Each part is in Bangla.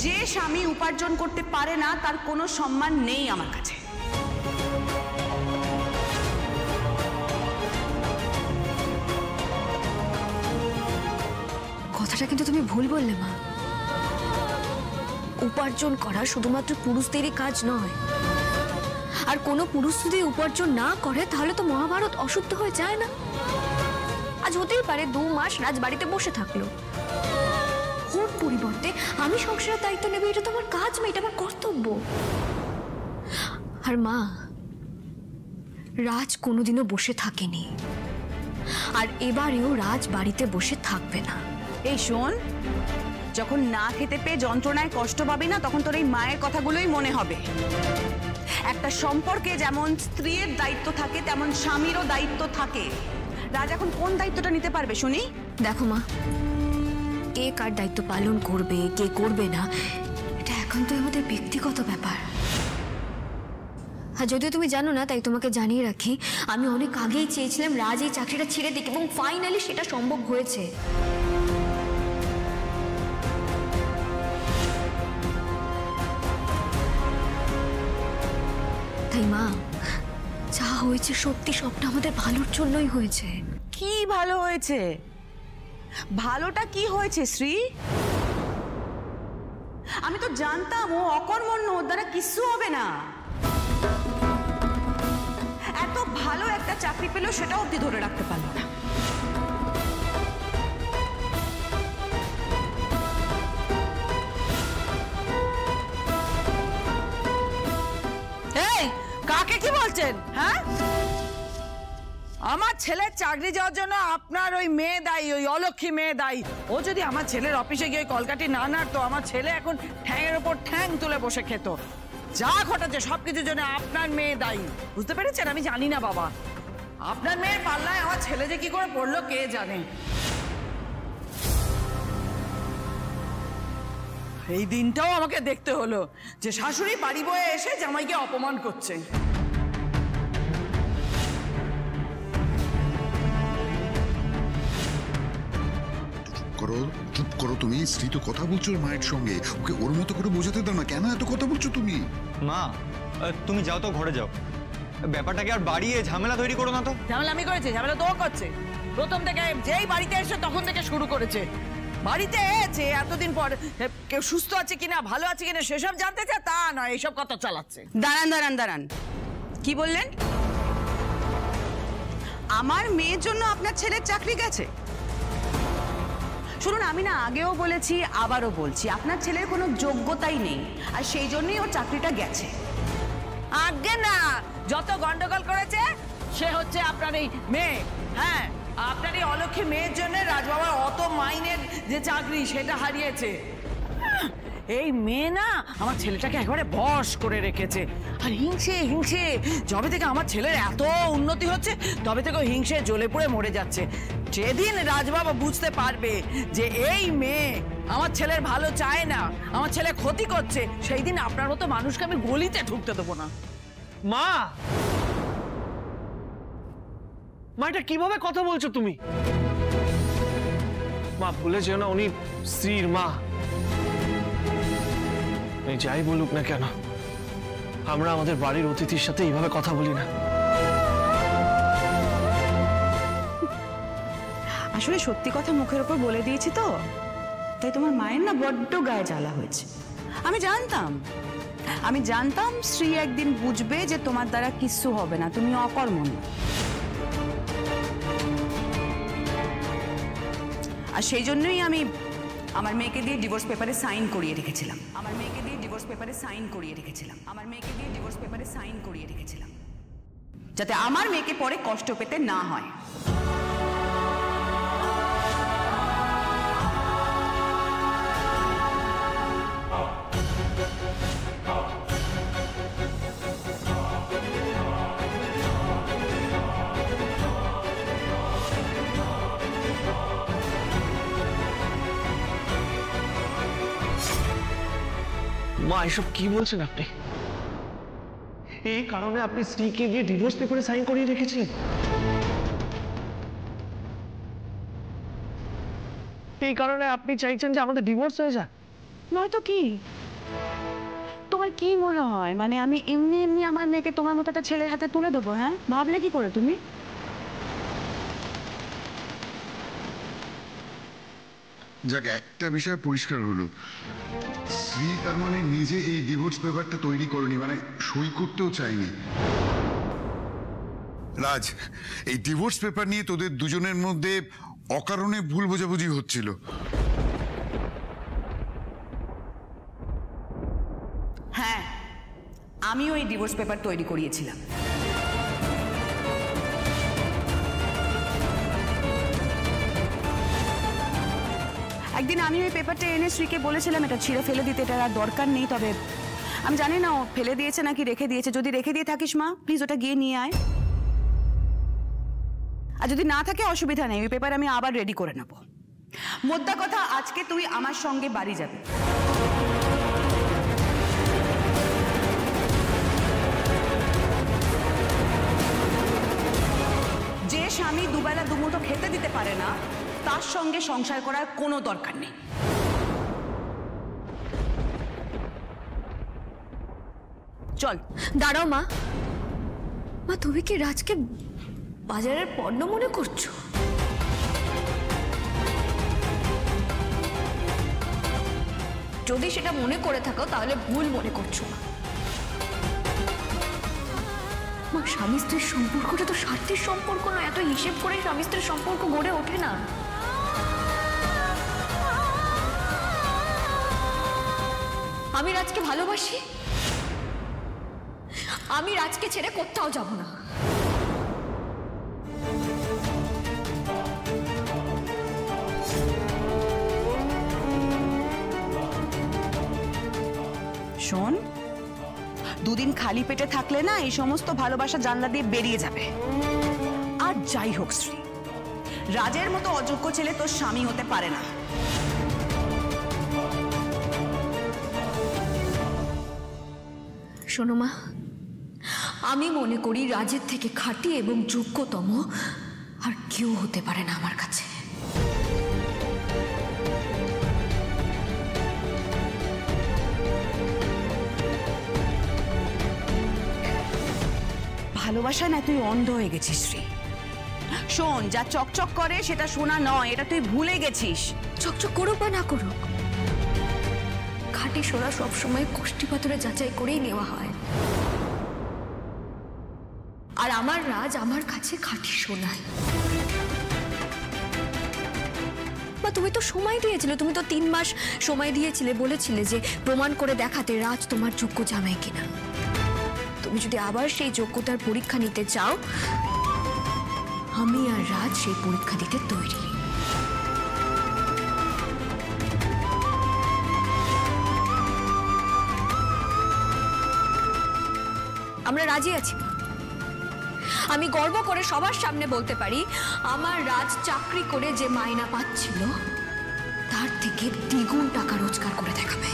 যে স্বামী উপার্জন করতে পারে না তার কোনো সম্মান নেই আমার কাছে। কথাটা কিন্তু তুমি ভুল বললে মা। উপার্জন করা শুধুমাত্র পুরুষদেরই কাজ নয়, আর কোনো পুরুষ যদি উপার্জন না করে তাহলে তো মহাভারত অশুদ্ধ হয়ে যায় না। আজ হতেই পারে 2 মাস রাজবাড়িতে বসে থাকলো, ওর পরিবর্তে আমি সংসারের দায়িত্ব নেব, এটা তো আমার কাজ, এটা আমার কর্তব্য। আর মা, রাজ কোনোদিনও বসে থাকেনি, আর এবারেও রাজ বাড়িতে বসে থাকবে না। এই শোন, যখন না খেতে পেয়ে যন্ত্রণায় কষ্ট পাবি না, তখন তোর এই মায়ের কথাগুলোই মনে হবে। একটা সম্পর্কে যেমন স্ত্রীর দায়িত্ব থাকে তেমন স্বামীরও দায়িত্ব থাকে। রাজ এখন কোন দায়িত্বটা নিতে পারবে শুনি? দেখো মা, কে কার দায়িত্ব পালন করবে কে করবে না এটা এখন তো আমাদের ব্যক্তিগত ব্যাপার। আর যদিও তুমি জানো না, তাই তোমাকে জানিয়ে রাখি, আমি অনেক আগেই চেয়েছিলাম রাজ এই চাকরিটা ছেড়ে দিক, এবং ফাইনালি সেটা সম্ভব হয়েছে। তাই মা, যা হয়েছে সত্যি সবটা আমাদের ভালোর জন্যই হয়েছে। কি ভালো হয়েছে? ভালোটা কি হয়েছে শ্রী? আমি তো জানতাম ও অকর্মণ্য, ওর দ্বারা কিচ্ছু হবে না। এত ভালো একটা চাকরি পেলেও সেটা অবধি ধরে রাখতে পারলো না। এই কাকে কি বলছেন? হ্যাঁ, আমার ছেলের চাকরি যাওয়ার জন্য আপনার ওই মেয়ে দায়ী, ওই অলক্ষী মেয়ে দায়ী। ও যদি আমার ছেলের অফিসে গিয়ে কলকাঠি না নাড়তো, আমার ছেলে এখন ঠ্যাংয়ের ওপর ঠ্যাং তুলে বসে খেত। যা ঘটেছে সবকিছুর জন্য আপনার মেয়ে দায়ী, বুঝতে পেরেছেন? আমি জানি না বাবা, আপনার মেয়ের পাল্লায় আমার ছেলে যে কি করে পড়লো কে জানে। এই দিনটাও আমাকে দেখতে হলো যে শাশুড়ি বাড়ি বয়ে এসে জামাইকে অপমান করছে। চুপ করো তুমি। স্ত্রী তো কথা বলছো মায়ের সঙ্গে, ওকে ওর মতো করে বোঝাতে দাও না। কেন এত কথা বলছো তুমি? মা, তুমি যাও তো, ঘরে যাও। ব্যাপারটাকে আর বাড়িয়ে ঝামেলা তৈরি করো না তো। ঝামেলা আমি করেছি? ঝামেলা তো করছে। প্রথম থেকে যেই বাড়িতে এসে তখন থেকে শুরু করেছে। বাড়িতে এসে এতদিন পর কেউ সুস্থ আছে কিনা, ভালো আছে কিনা সেসব জানতে চায়, তা নয় এইসব কথা চালাচ্ছে। দাঁড়ান দাঁড়ান দাঁড়ান, কি বললেন? আমার মেয়ের জন্য আপনার ছেলের চাকরি গেছে? শুনুন, আমি না আগেও বলেছি আবারও বলছি, আপনার ছেলের কোনো যোগ্যতাই নেই, আর সেই জন্যই ওর চাকরিটা গেছে। আগে না, যত গন্ডগোল করেছে সে হচ্ছে আপনার এই মেয়ে। হ্যাঁ, আপনার এই অলক্ষী মেয়ের জন্য রাজবাবার অত মাইনের যে চাকরি সেটা হারিয়েছে। এই মেয়ে না আমার ছেলেটাকে একেবারে বশ করে রেখেছে। আর হিংসে হিংসে, যবে থেকে আমার ছেলের এত উন্নতি হচ্ছে তবে থেকে হিংসে জ্বলে পুড়ে মরে যাচ্ছে। যেদিন রাজবাবা বুঝতে পারবে যে এই মেয়ে আমার ছেলের ভালো চায় না, আমার ছেলে ক্ষতি করছে, সেই দিন আপনার মতো মানুষকে আমি গলিতে ঢুকতে দেবো না। মা, মা এটা কিভাবে কথা বলছো তুমি? মা ভুলে যেও না, উনি স্ত্রীর মা। যাই বলুক না কেন, আমরা আমাদের বাড়ির অতিথির সাথে এইভাবে কথা বলি না। আসলে সত্যি কথা মুখের উপর বলে দিয়েছি তো, তাই তোমার মায়ের না বড্ড গায়ে জ্বালা হয়েছে। আমি জানতাম শ্রী একদিন বুঝবে যে তোমার দ্বারা কিচ্ছু হবে না, তুমি অকর্মণ্য। আর সেই জন্যই আমি আমার মেয়েকে দিয়ে ডিভোর্স পেপারে সাইন করিয়ে রেখেছিলাম। যাতে আমার মেয়েকে পরে কষ্ট পেতে না হয়। মা, এসব কি বলছেন আপনি? এই কারণে আপনি স্ত্রীকে দিয়ে ডিভোর্স পেপারে সাইন করিয়ে রেখেছিলেন? এই কারণে আপনি চাইছেন যে আমাদের ডিভোর্স হয়ে যাক? নয়তো কি? তোমার কি মনে হয় মানে আমি এমনি এমনি আমার মেয়েকে তোমার মতো একটা ছেলের হাতে তুলে দেবো? হ্যাঁ, ভাবলে কি করে তুমি? যাক, একটা বিষয় পরিষ্কার হলো, শ্রী তার মানে নিজে এই ডিভোর্স পেপারটা তৈরি করেনি, মানে সই করতেও চায়নি। রাজ, এই ডিভোর্স পেপার নিয়ে তোদের দুজনের মধ্যে অকারণে ভুল বোঝাবুঝি হচ্ছিল। হ্যাঁ, আমিও এই ডিভোর্স পেপার তৈরি করিয়েছিলাম। একদিন আমি ওই পেপারটা এনে শ্রীকে বলেছিলাম এটা ছিঁড়ে ফেলে দিতে, এটা আর দরকার নেই। তবে আমি জানি না ও ফেলে দিয়েছে নাকি রেখে দিয়েছে। যদি রেখে দিয়ে থাকিস মা, প্লিজ ওটা গিয়ে নিয়ে আয়। আর যদি না থাকে অসুবিধা নেই, ওই পেপার আমি আবার রেডি করে নেব। মোদ্দা কথা, আজকে তুই আমার সঙ্গে বাড়ি যাবি। যে স্বামী দুবেলা দুমুঠো খেতে দিতে পারে না, তার সঙ্গে সংসার করার কোনো দরকার নেই। চল। দাঁড়াও মা, মা তুমি কি রাজকে বাজারের পণ্য মনে করছো? যদি সেটা মনে করে থাকো তাহলে ভুল মনে করছো মা। মা, স্বামী স্ত্রীর সম্পর্কটা তো স্বার্থের সম্পর্ক নয়। এত হিসেব করে স্বামী স্ত্রীর সম্পর্ক গড়ে ওঠে না। আমি রাজকে ভালোবাসি, আমি রাজকে ছেড়ে কোথাও যাব না। শোন, দুদিন খালি পেটে থাকলে না এই সমস্ত ভালোবাসা জানলা দিয়ে বেরিয়ে যাবে। আর যাই হোক শ্রী, রাজের মতো অযোগ্য ছেলে তোর স্বামী হতে পারে না। শোনো মা, আমি মনে করি রাজের থেকে খাঁটি এবং যোগ্যতম আর কেউ হতে পারে না আমার কাছে। ভালোবাসা না তুই অন্ধ হয়ে গেছিস শ্রী। শোন, যা চকচক করে সেটা সোনা নয়, এটা তুই ভুলে গেছিস। চকচক করুক বা না করুক, খাঁটি সোনা সবসময় কষ্টি পাথরে যাচাই করেই নেওয়া হয়। আর আমার রাজ আমার কাছে খাঁটি সোনাই। বা তুমি তো সময় দিয়েছিলে, তুমি তো 3 মাস সময় দিয়েছিলে, বলেছিলে যে প্রমাণ করে দেখাতে রাজ তোমার যোগ্য জামাই কিনা। তুমি যদি আবার সেই যোগ্যতার পরীক্ষা নিতে চাও, আমি আর রাজ সেই পরীক্ষা দিতে তৈরি। আমরা রাজি আছি মা। আমি গর্ব করে সবার সামনে বলতে পারি, আমার রাজ চাকরি করে যে মাইনা পাচ্ছিল তার থেকে দ্বিগুণ টাকা রোজগার করে দেখাবে।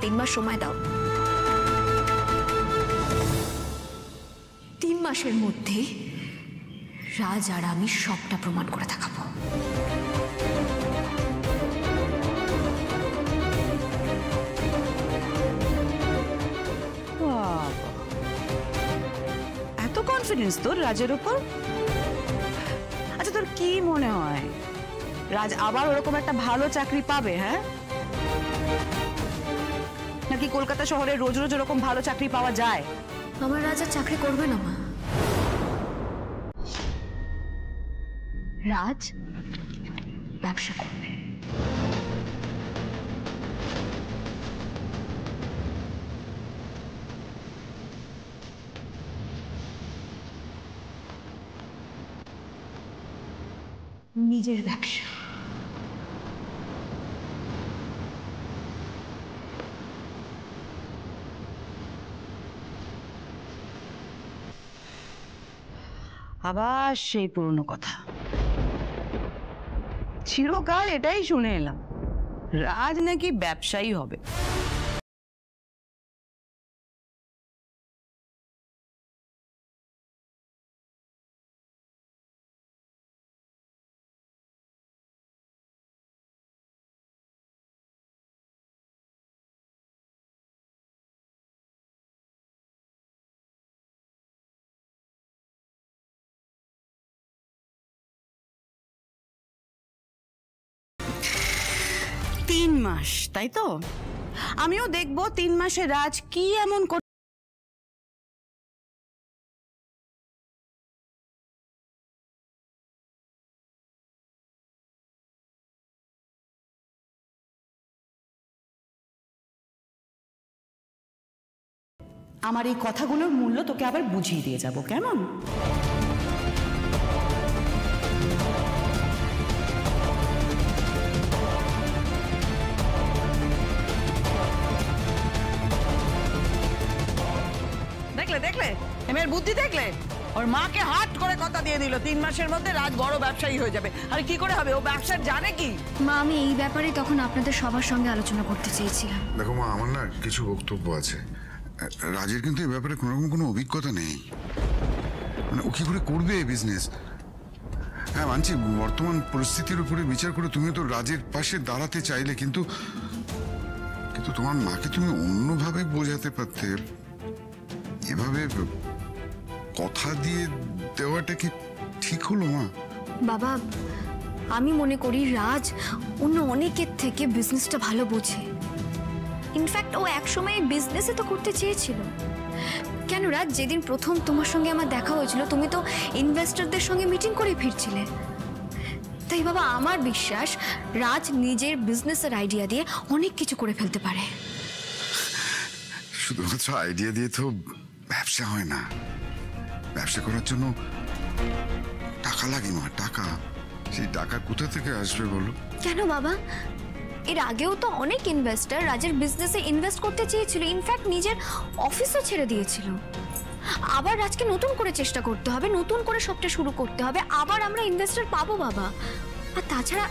3 মাস সময় দাও। 3 মাসের মধ্যে রাজ আর আমি সবটা প্রমাণ করে দেখাবো। এত কনফিডেন্স তোর রাজের উপর? আচ্ছা, তোর কি মনে হয় রাজ আবার ওরকম একটা ভালো চাকরি পাবে? হ্যাঁ, নাকি কলকাতা শহরে রোজ রোজ ওরকম ভালো চাকরি পাওয়া যায়? আমার রাজা চাকরি করবে না মা। রাজ ব্যবসা করবে। নিজের ব্যবসা। আবার সেই পুরনো কথা, চিরকাল এটাই শুনে এলাম, রাজ নাকি ব্যবসায়ী হবে। মাস, তাই তো? আমিও দেখবো 3 মাসে রাজ কি এমন আমার এই কথাগুলোর মূল্য তোকে আবার বুঝিয়ে দিয়ে যাব, কেমন? দেখলে দেখলে এমের বুদ্ধি দেখলে? ওর মাকে হাট করে কথা দিয়ে দিল 3 মাসের মধ্যে রাজ বড় ব্যবসায়ী হয়ে যাবে। আর কি করে হবে? ও ব্যবসা জানে কি? মা, আমি এই ব্যাপারে তখন আপনাদের সবার সঙ্গে আলোচনা করতে চেয়েছিলাম। দেখো মা, আমার না কিছু বক্তব্য আছে। রাজের কিন্তু এই ব্যাপারে কোনো অভিজ্ঞতা নেই। মানে ও কি করে করবে এই বিজনেস? হ্যাঁ মানছি, বর্তমান পরিস্থিতির উপরে বিচার করে তুমি তো রাজের পাশে দাঁড়াতে চাইলে, কিন্তু তোমার মাকে তুমি অন্যভাবে বোঝাতে পারতে। এভাবে কথা দিয়ে দেওয়াটা কি ঠিক হলো মা? বাবা, আমি মনে করি রাজ অন্য অনেকের থেকে বিজনেসটা ভালো বোঝে। ইনফ্যাক্ট ও একসময় বিজনেসে তো করতে চেয়েছিল। কেন রাজ, যেদিন প্রথম তোমার সঙ্গে আমার দেখা হয়েছিল তুমি তো ইনভেস্টরদের সঙ্গে মিটিং করে ফিরছিলে। তাই বাবা, আমার বিশ্বাস রাজ নিজের বিজনেসের আইডিয়া দিয়ে অনেক কিছু করে ফেলতে পারে। শুধুমাত্র আইডিয়া দিয়ে তো ব্যবসা হয় না। ব্যবসা করার জন্য টাকা লাগে মা, টাকা। সেই টাকা কোথা থেকে আসবে বলো? কেন বাবা, এর আগেও তো অনেক ইনভেস্টর রাজের বিজনেসে ইনভেস্ট করতে চেয়েছিল, ইনফ্যাক্ট নিজের অফিসও ছেড়ে দিয়েছিল। আবার রাজকে নতুন করে চেষ্টা করতে হবে, নতুন করে সবটা শুরু করতে হবে, আবার আমরা ইনভেস্টর পাবো বাবা। আর তাছাড়া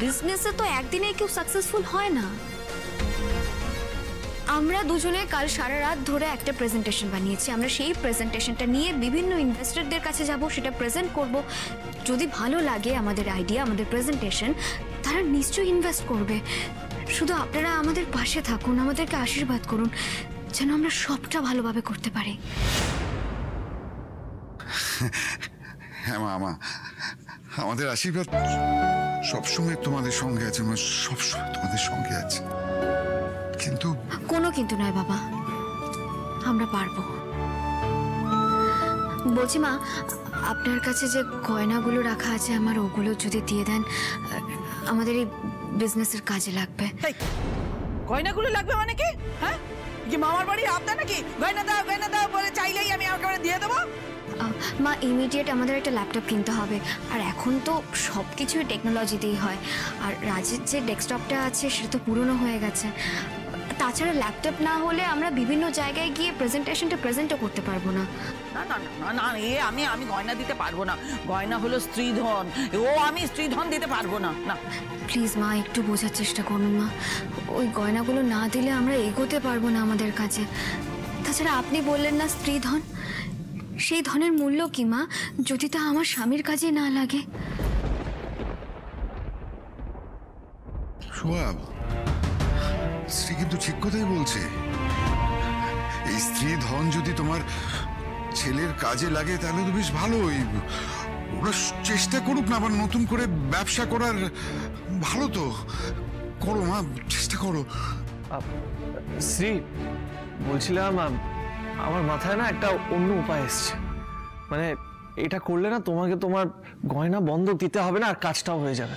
বিজনেসে তো একদিনে কেউ সাকসেসফুল হয় না। আমরা দুজনে কাল সারা রাত ধরে একটা প্রেজেন্টেশন বানিয়েছি। আমরা সেই প্রেজেন্টেশনটা নিয়ে বিভিন্ন ইনভেস্টরদের কাছে যাব, সেটা প্রেজেন্ট করব। যদি ভালো লাগে আমাদের আইডিয়া, আমাদের প্রেজেন্টেশন, তারা নিশ্চয়ই ইনভেস্ট করবে। শুধু আপনারা আমাদের পাশে থাকুন, আমাদেরকে আশীর্বাদ করুন যেন আমরা সবটা ভালোভাবে করতে পারি। হ্যাঁ মা, আমাদের আশীর্বাদ সবসময় তোমাদের সঙ্গে আছে, আমরা সবসময় তোমাদের সঙ্গে আছে। কিন্তু কোনো কিন্তু নয় বাবা, আমরা পারবো। বলছি মা, আপনার কাছে যে গয়নাগুলো রাখা আছে আমার, ওগুলো যদি দিয়ে দেন, আমাদের এই বিজনেসের কাজে লাগবে। গয়নাগুলো লাগবে মানে কি? হ্যাঁ, কি মামার বাড়ি আপনার নাকি? গয়না দাও বলে চাইলেই আমি আমাকে দিয়ে দেবো? মা, ইমিডিয়েট আমাদের একটা ল্যাপটপ কিনতে হবে। আর এখন তো সব কিছুই টেকনোলজিতেই হয়। আর রাজের যে ডেস্কটপটা আছে সেটা তো পুরনো হয়ে গেছে। তাছাড়া ল্যাপটপ না হলে আমরা বিভিন্ন জায়গায় গিয়ে প্রেজেন্টেশনটা প্রেজেন্টও করতে পারবো না। না না না না, আমি গয়না দিতে পারবো না। গয়না হলো স্ত্রীধন, আমি স্ত্রীধন দিতে পারবো না। না প্লিজ মা, একটু বোঝার চেষ্টা করুন মা। ওই গয়নাগুলো না দিলে আমরা এগোতে পারবো না আমাদের কাছে। তাছাড়া আপনি বললেন না স্ত্রীধন, সেই ধনের মূল্য কি মা, যদি তা আমার স্বামীর কাজে না লাগে? সোহাব, স্ত্রী কিন্তু ঠিক কথাই বলছে। এই স্ত্রী ধন যদি তোমার ছেলের কাজে লাগে তাহলে তো বেশ ভালোই। ওরা চেষ্টা করুক না আবার নতুন করে ব্যবসা করার। ভালো তো, করো মা, চেষ্টা করো। শ্রী, বলছিলাম আমার মাথায় না একটা অন্য উপায় এসছে। মানে এটা করলে না তোমাকে তোমার গয়না বন্ধক দিতে হবে না, আর কাজটাও হয়ে যাবে।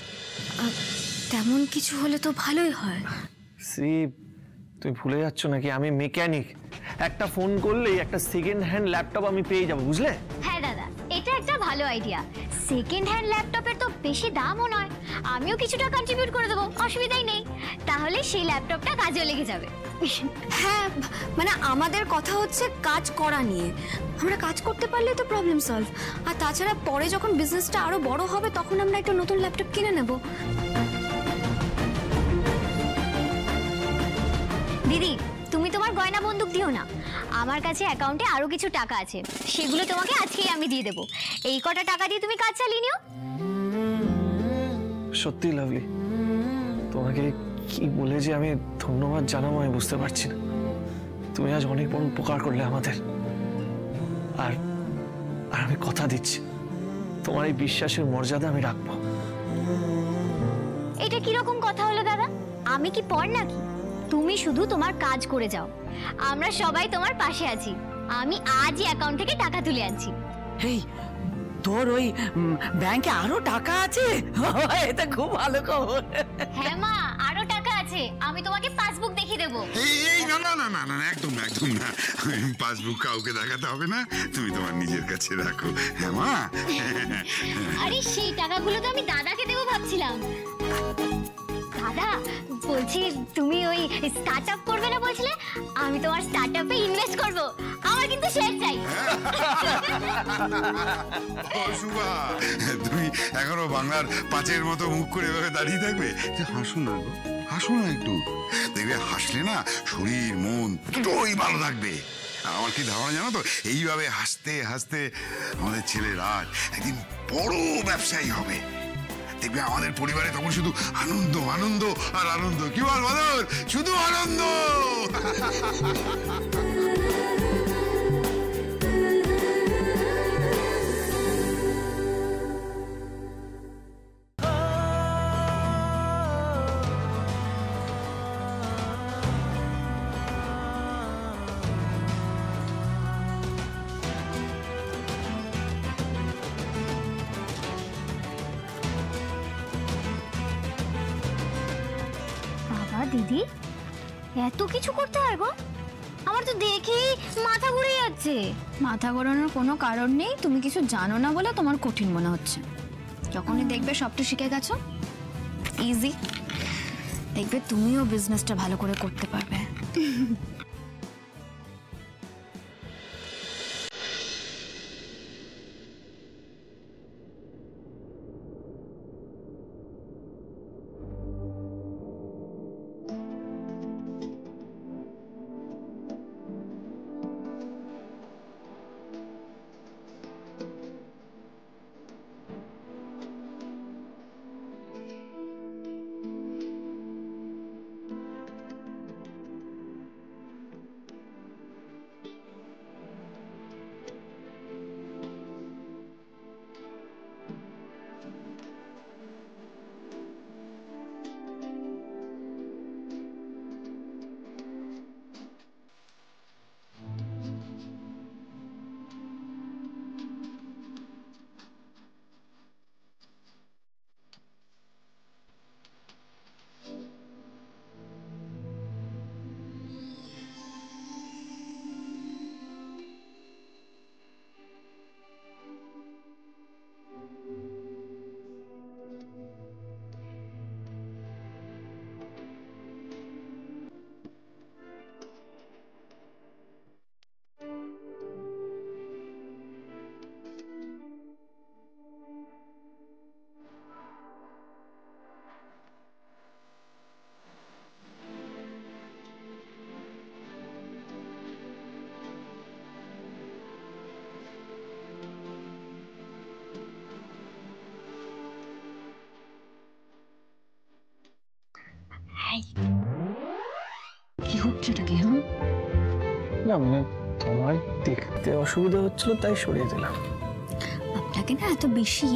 তেমন কিছু হলে তো ভালোই হয়। শ্রী, তুমি ভুলে যাচ্ছ নাকি আমি মেকানিক? একটা ফোন করলেই একটা সেকেন্ড হ্যান্ড ল্যাপটপ আমি পেয়ে যাবো, বুঝলে? হ্যাঁ দাদা, এটা একটা ভালো আইডিয়া। সেকেন্ড হ্যান্ড ল্যাপটপের তো বেশি দামও নয়, আমিও কিছুটা কন্ট্রিবিউট করে দেবো, অসুবিধাই নেই। তাহলে সেই ল্যাপটপটা কাজেও লেগে যাবে। হ্যাঁ, মানে আমাদের কথা হচ্ছে কাজ করা নিয়ে। আমরা কাজ করতে পারলে তো প্রবলেম সলভ। আর তাছাড়া পরে যখন বিজনেসটা আরো বড় হবে তখন আমরা একটা নতুন ল্যাপটপ কিনে নেব। দিদি, তুমি তোমার গয়না বন্দুক দিও না। আমার কাছে অ্যাকাউন্টে আরো কিছু টাকা আছে, সেগুলো তোমাকে আজকেই আমি দিয়ে দেবো। এই কটা টাকা দিয়ে তুমি কাজ চালিয়ে নিও। সত্যি লাভলি, তোমাকে কি বলে যে আমি ধন্যবাদ জানাবো আমি বুঝতে পারছি না। তুমি আজ অনেক বড় উপকার করলে আমাদের। আর আমি কথা দিচ্ছি, তোমার এই বিশ্বাসের মর্যাদা আমি রাখবো। এটা কিরকম কথা হলো দাদা? আমি কি পর নাকি? তুমি শুধু তোমার কাজ করে যাও, আমরা সবাই তোমার পাশে আছি। আমি আজই অ্যাকাউন্ট থেকে টাকা তুলে আনছি। এই তোর ওই ব্যাংকে আরো টাকা আছে? এটা খুব ভালো খবর। হ্যাঁ মা, আরো টাকা আছে, আমি তোমাকে পাসবুক দেখিয়ে দেবো। এই না না না না না না, একদম না, একদম না। পাসবুক কাউকে দেখাতে হবে না, তুমি তোমার নিজের কাছে রাখো। হ্যাঁ মা। আরে সেই টাকাগুলো তো আমি দাদাকে দেবো ভাবছিলাম। দাদা বলছি, তুমি ওই স্টার্ট আপ করবে না বলছিলে, আমি তোমার স্টার্ট আপে ইনভেস্ট করবো। আমার কিন্তু শেয়ার চাই। শুভা, তুমি এখনো বাংলার পাঁচের মতো মুখ করে এভাবে দাঁড়িয়ে থাকবে? হাসো না গো, হাসো না একটু। দেখবে হাসলে না শরীর মন দুটোই ভালো থাকবে। আমার কি ধারণা জানো তো, এইভাবে হাসতে হাসতে আমাদের ছেলে রাজ একদিন বড় ব্যবসায়ী হবে। দেখবে আমাদের পরিবারে তখন শুধু আনন্দ আনন্দ আর আনন্দ। কি বল বদর? শুধু আনন্দ। বাবা দিদি, এত কিছু করতে হয় গো? আমার তো দেখেই মাথা ঘুরে যাচ্ছে। মাথা ঘোরানোর কোনো কারণ নেই, তুমি কিছু জানো না বলে তোমার কঠিন মনে হচ্ছে। যখনই দেখবে সবটা শিখে গেছো, ইজি, দেখবে তুমিও বিজনেসটা ভালো করে করতে পারবে। কি হচ্ছে কি? হ্যাঁ না মানে তোমার দেখতে অসুবিধা হচ্ছিল তাই সরিয়ে দিলাম। আপনাকে না এত বেশি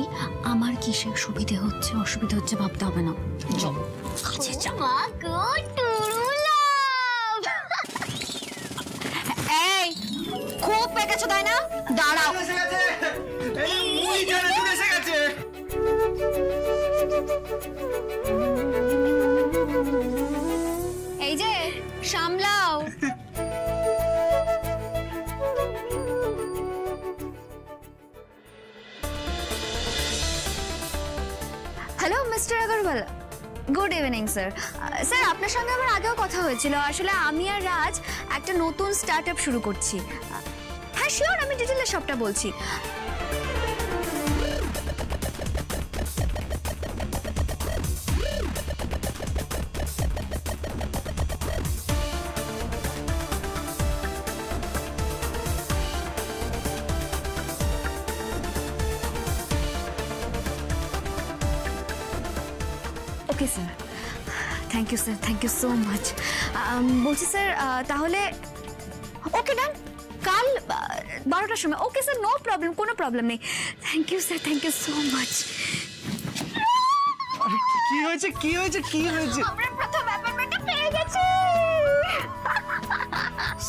আমার কিসের সুবিধে হচ্ছে অসুবিধা হচ্ছে ভাবতে হবে না। চলো কাছে যাও। মা গো, টুরুলাভ! এই খুব পেকেছো তাই না? দাঁড়াও। এই যে সামলাও। Hello mister Agarwal, good evening sir. Sir আপনার সঙ্গে আমার আগেও কথা হয়েছিল। আসলে আমি আর রাজ একটা নতুন স্টার্ট আপ শুরু করছি। হ্যাঁ শিওর, আমি ডিটেলে সবটা বলছি। Okay sir, thank you sir, thank you so much. বলছি স্যার তাহলে ওকে ডান, কাল 12টার সময়। ওকে স্যার, নো প্রবলেম, কোনো প্রবলেম নেই। Thank you sir, thank you so much. কি হয়েছে কি হয়েছে কি হয়েছে? আমরা প্রথম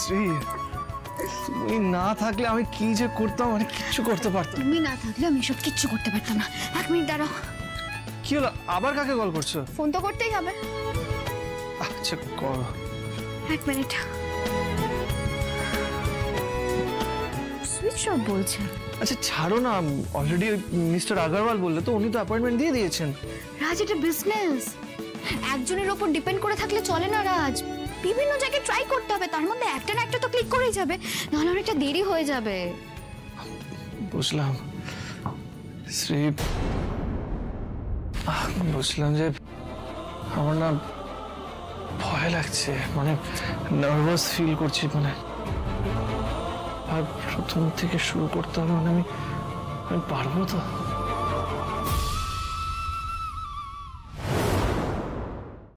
শ্রী, তুমি না থাকলে আমি কি যে করতাম, আমি কিচ্ছু করতে পারতাম। তুমি না থাকলে আমি সব কিচ্ছু করতে পারতাম না। 1 মিনিট দাঁড়াও। কি হলো, আবার কাকে কল করছো? ফোন তো করতেই হবে। আচ্ছা করো। 1 মিনিট। সুইচ অফ বলছে। আচ্ছা ছাড়ো না, অলরেডি মিস্টার আগরওয়াল বললে তো, উনি তো অ্যাপয়েন্টমেন্ট দিয়ে দিয়েছেন। রাজ, এটা বিজনেস, একজনের ওপর ডিপেন্ড করে থাকলে চলে না রাজ। বিভিন্ন জায়গায় ট্রাই করতে হবে, তার মধ্যে একটা না একটা তো ক্লিক করেই যাবে, নাহলে অনেকটা দেরি হয়ে যাবে। বুঝলাম শ্রী, বুঝলাম যে আমার না ভয় লাগছে, মানে নার্ভাস ফিল করছি, মানে আর প্রথম থেকে শুরু করতে হবে, মানে আমি পারবো তো?